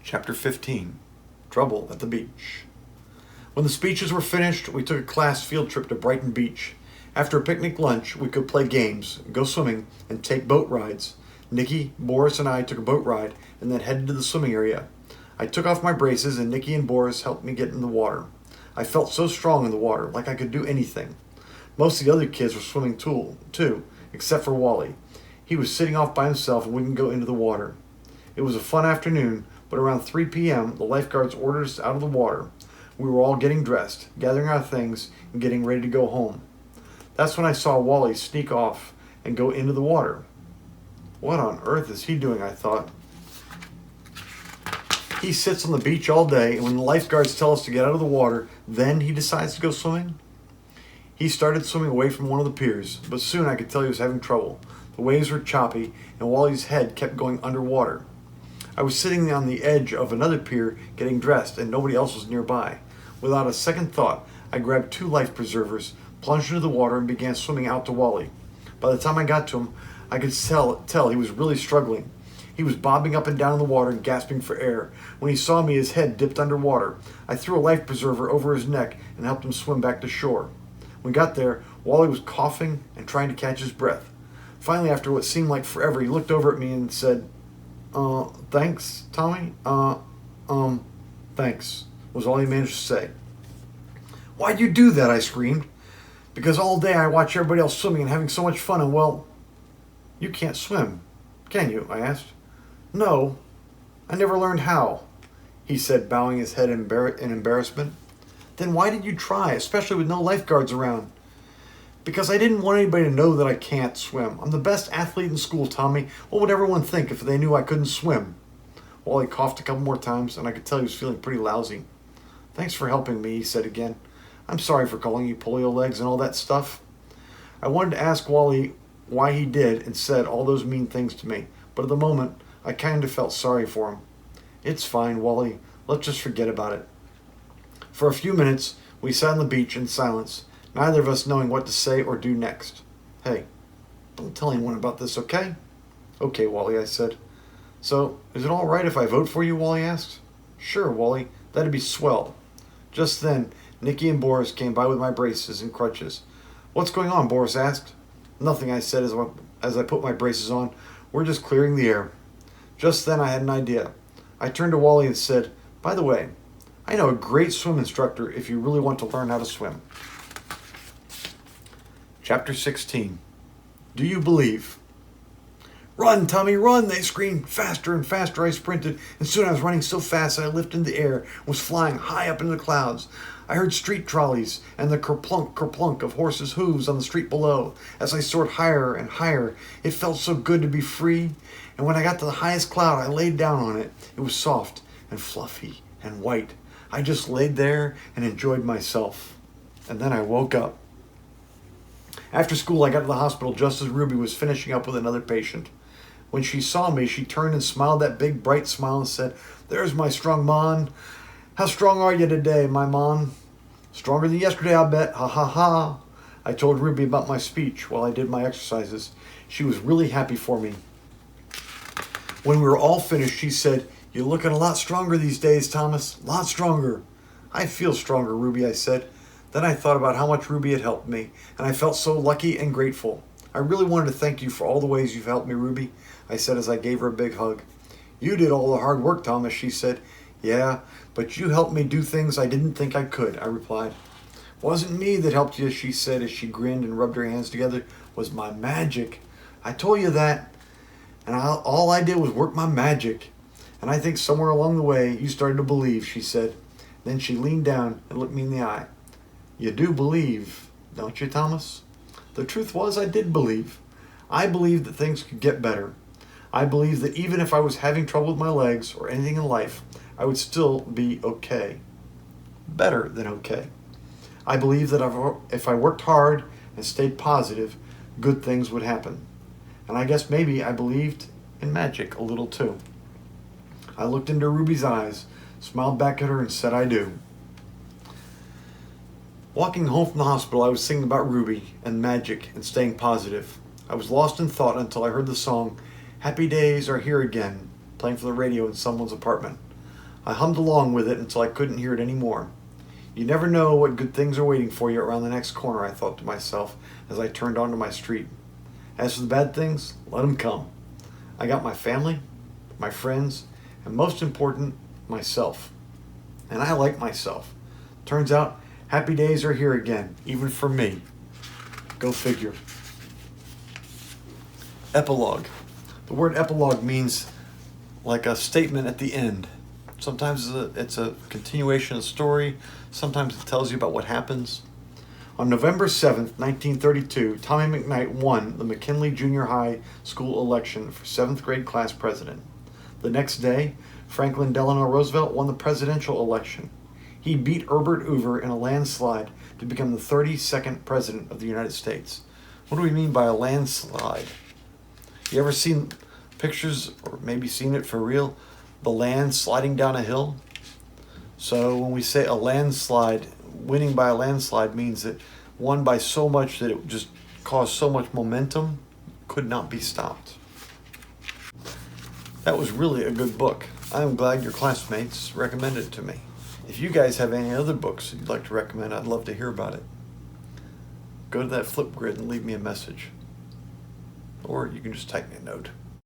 Chapter 15. Trouble at the Beach. When the speeches were finished, we took a class field trip to Brighton Beach. After a picnic lunch, we could play games, go swimming, and take boat rides. Nikki, Boris, and I took a boat ride and then headed to the swimming area. I took off my braces and Nikki and Boris helped me get in the water. I felt so strong in the water, like I could do anything. Most of the other kids were swimming too, except for Wally. He was sitting off by himself and wouldn't go into the water. It was a fun afternoon, but around 3 p.m., the lifeguards ordered us out of the water. We were all getting dressed, gathering our things, and getting ready to go home. That's when I saw Wally sneak off and go into the water. What on earth is he doing, I thought. He sits on the beach all day, and when the lifeguards tell us to get out of the water, then he decides to go swimming? He started swimming away from one of the piers, but soon I could tell he was having trouble. The waves were choppy, and Wally's head kept going underwater. I was sitting on the edge of another pier getting dressed, and nobody else was nearby. Without a second thought, I grabbed 2 life preservers, plunged into the water, and began swimming out to Wally. By the time I got to him, I could tell he was really struggling. He was bobbing up and down in the water and gasping for air. When he saw me, his head dipped underwater. I threw a life preserver over his neck and helped him swim back to shore. When we got there, Wally was coughing and trying to catch his breath. Finally, after what seemed like forever, he looked over at me and said, thanks, Tommy? Thanks, was all he managed to say. Why'd you do that? I screamed. Because all day I watch everybody else swimming and having so much fun, and well, you can't swim, can you? I asked. No, I never learned how, he said, bowing his head in embarrassment. Then why did you try, especially with no lifeguards around? Because I didn't want anybody to know that I can't swim. I'm the best athlete in school, Tommy. What would everyone think if they knew I couldn't swim? Wally coughed a couple more times, and I could tell he was feeling pretty lousy. Thanks for helping me, he said again. I'm sorry for calling you polio legs and all that stuff. I wanted to ask Wally why he did and said all those mean things to me, but at the moment, I kind of felt sorry for him. It's fine, Wally. Let's just forget about it. For a few minutes, we sat on the beach in silence, neither of us knowing what to say or do next. Hey, don't tell anyone about this, okay? Okay, Wally, I said. So, is it all right if I vote for you, Wally asked. Sure, Wally, that'd be swell. Just then, Nikki and Boris came by with my braces and crutches. What's going on, Boris asked. Nothing, I said as I put my braces on. We're just clearing the air. Just then I had an idea. I turned to Wally and said, by the way, I know a great swim instructor if you really want to learn how to swim. Chapter 16. Do you believe? Run, Tommy, run, they screamed. Faster and faster I sprinted, and soon I was running so fast that I lifted in the air and was flying high up into the clouds. I heard street trolleys and the kerplunk, kerplunk of horses' hooves on the street below. As I soared higher and higher, it felt so good to be free. And when I got to the highest cloud, I laid down on it. It was soft and fluffy and white. I just laid there and enjoyed myself. And then I woke up. After school, I got to the hospital just as Ruby was finishing up with another patient. When she saw me, she turned and smiled that big, bright smile and said, There's my strong mon. How strong are you today, my mon? Stronger than yesterday, I'll bet. Ha ha ha. I told Ruby about my speech while I did my exercises. She was really happy for me. When we were all finished, she said, You're looking a lot stronger these days, Thomas. A lot stronger. I feel stronger, Ruby, I said. Then I thought about how much Ruby had helped me, and I felt so lucky and grateful. I really wanted to thank you for all the ways you've helped me, Ruby, I said as I gave her a big hug. You did all the hard work, Thomas, she said. Yeah, but you helped me do things I didn't think I could, I replied. Wasn't me that helped you, she said as she grinned and rubbed her hands together. It was my magic. I told you that, and all I did was work my magic. And I think somewhere along the way you started to believe, she said. Then she leaned down and looked me in the eye. You do believe, don't you, Thomas? The truth was I did believe. I believed that things could get better. I believed that even if I was having trouble with my legs or anything in life, I would still be okay. Better than okay. I believed that if I worked hard and stayed positive, good things would happen. And I guess maybe I believed in magic a little too. I looked into Ruby's eyes, smiled back at her, and said I do. Walking home from the hospital, I was thinking about Ruby and magic and staying positive. I was lost in thought until I heard the song Happy Days Are Here Again playing for the radio in someone's apartment. I hummed along with it until I couldn't hear it anymore. You never know what good things are waiting for you around the next corner, I thought to myself as I turned onto my street. As for the bad things, let them come. I got my family, my friends, and most important, myself. And I like myself. Turns out, happy days are here again, even for me. Go figure. Epilogue. The word epilogue means like a statement at the end. Sometimes it's a continuation of the story. Sometimes it tells you about what happens. On November 7th, 1932, Tommy McKnight won the McKinley Junior High School election for 7th grade class president. The next day, Franklin Delano Roosevelt won the presidential election. He beat Herbert Hoover in a landslide to become the 32nd president of the United States. What do we mean by a landslide? You ever seen pictures, or maybe seen it for real, the land sliding down a hill? So when we say a landslide, winning by a landslide means that won by so much that it just caused so much momentum, could not be stopped. That was really a good book. I'm glad your classmates recommended it to me. If you guys have any other books that you'd like to recommend, I'd love to hear about it. Go to that Flipgrid and leave me a message. Or you can just type me a note.